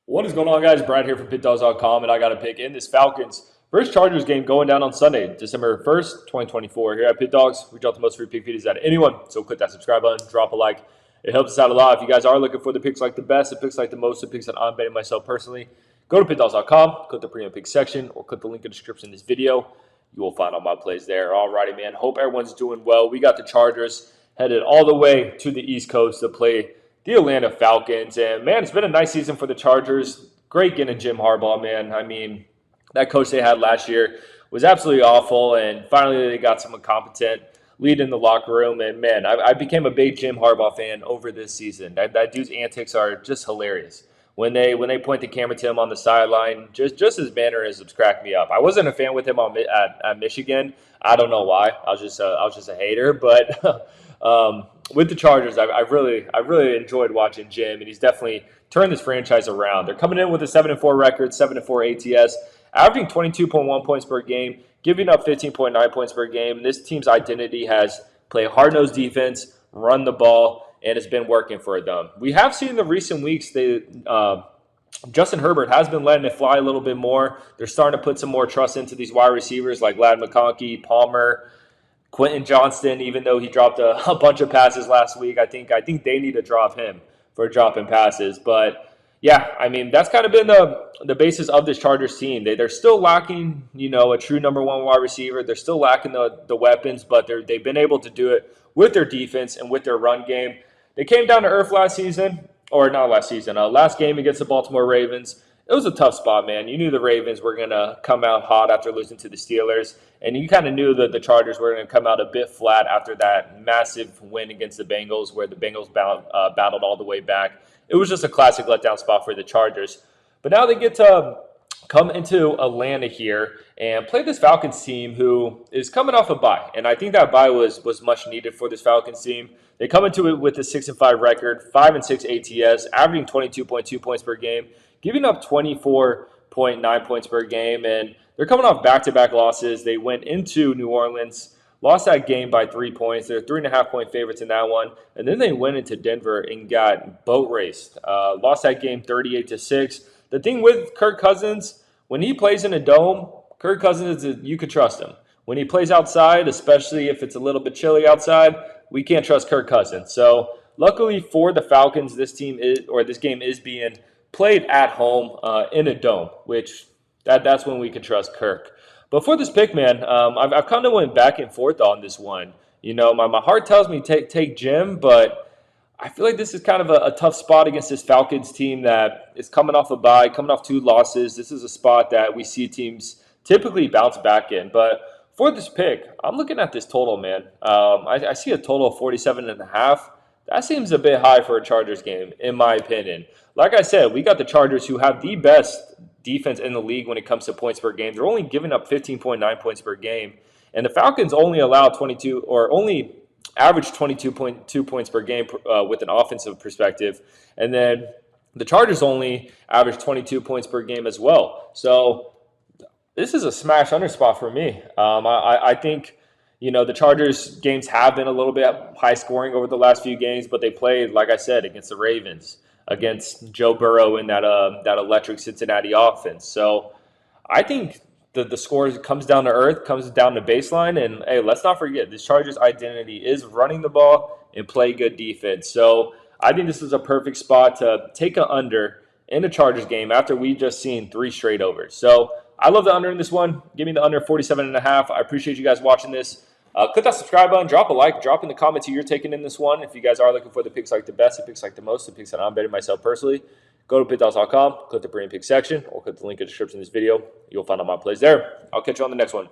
What is going on, guys? Brad here from Pickdawgz.com, and I got a pick in this Falcons versus Chargers game going down on Sunday, December 1st, 2024. Here at Pickdawgz, we drop the most free pick videos out of anyone, so click that subscribe button, drop a like. It helps us out a lot. If you guys are looking for the picks like the best, the picks like the most, the picks that I'm betting myself personally, go to Pickdawgz.com, click the premium pick section, or click the link in the description of this video. You will find all my plays there. Alrighty, man. Hope everyone's doing well. We got the Chargers headed all the way to the East Coast to play the Atlanta Falcons. And, man, it's been a nice season for the Chargers. Great getting Jim Harbaugh, man. I mean, that coach they had last year was absolutely awful, and finally they got someone competent lead in the locker room. And, man, I became a big Jim Harbaugh fan over this season. That dude's antics are just hilarious. When they point the camera to him on the sideline, just his mannerisms crack me up. I wasn't a fan with him at Michigan. I don't know why. I was just a hater, but with the Chargers, I really enjoyed watching Jim, and he's definitely turned this franchise around. They're coming in with a 7-4 record, 7-4 ATS, averaging 22.1 points per game, giving up 15.9 points per game. This team's identity has play hard-nosed defense, run the ball, and it's been working for them. We have seen in the recent weeks Justin Herbert has been letting it fly a little bit more. They're starting to put some more trust into these wide receivers like Ladd McConkey, Palmer, Quentin Johnston. Even though he dropped a bunch of passes last week, I think they need to drop him for dropping passes. But yeah, I mean, that's kind of been the basis of this Chargers team. They're still lacking, a true number one wide receiver. They're still lacking the weapons, but they've been able to do it with their defense and with their run game. They came down to earth last season, or not last season, last game against the Baltimore Ravens. It was a tough spot, man. You knew the Ravens were going to come out hot after losing to the Steelers, and you kind of knew that the Chargers were going to come out a bit flat after that massive win against the Bengals, where the Bengals battled all the way back. It was just a classic letdown spot for the Chargers. But now they get to come into Atlanta here and play this Falcons team who is coming off a bye. And I think that bye was much needed for this Falcons team. They come into it with a 6-5 record, 5-6 ATS, averaging 22.2 points per game, giving up 24.9 points per game. And they're coming off back-to-back losses. They went into New Orleans, lost that game by 3 points. They're 3.5-point favorites in that one. And then they went into Denver and got boat raced. Lost that game 38-6. The thing with Kirk Cousins, when he plays in a dome, Kirk Cousins, you could trust him. When he plays outside, especially if it's a little bit chilly outside, we can't trust Kirk Cousins. So luckily for the Falcons, this game is being played at home in a dome, which that's when we can trust Kirk. But for this pick, man, I've kind of went back and forth on this one. My heart tells me take Jim, but I feel like this is kind of a tough spot against this Falcons team that is coming off a bye, coming off 2 losses. This is a spot that we see teams typically bounce back in. But for this pick, I'm looking at this total, man. I see a total of 47.5. That seems a bit high for a Chargers game, in my opinion. Like I said, we got the Chargers who have the best defense in the league when it comes to points per game. They're only giving up 15.9 points per game. And the Falcons only average 22.2 points per game with an offensive perspective. And then the Chargers only average 22 points per game as well. So this is a smash under spot for me. I think, the Chargers games have been a little bit high scoring over the last few games, but they played, like I said, against the Ravens, against Joe Burrow in that electric Cincinnati offense. So I think the score comes down to earth, comes down to baseline. And, hey, let's not forget, this Chargers' identity is running the ball and play good defense. So I think this is a perfect spot to take an under in the Chargers game after we just seen 3 straight overs. So I love the under in this one. Give me the under 47.5. I appreciate you guys watching this. Click that subscribe button, drop a like, drop in the comments who you're taking in this one. If you guys are looking for the picks like the best, the picks like the most, the picks that I'm betting myself personally, go to Pickdawgz.com, click the premium pick section, or click the link in the description of this video. You'll find all my plays there. I'll catch you on the next one.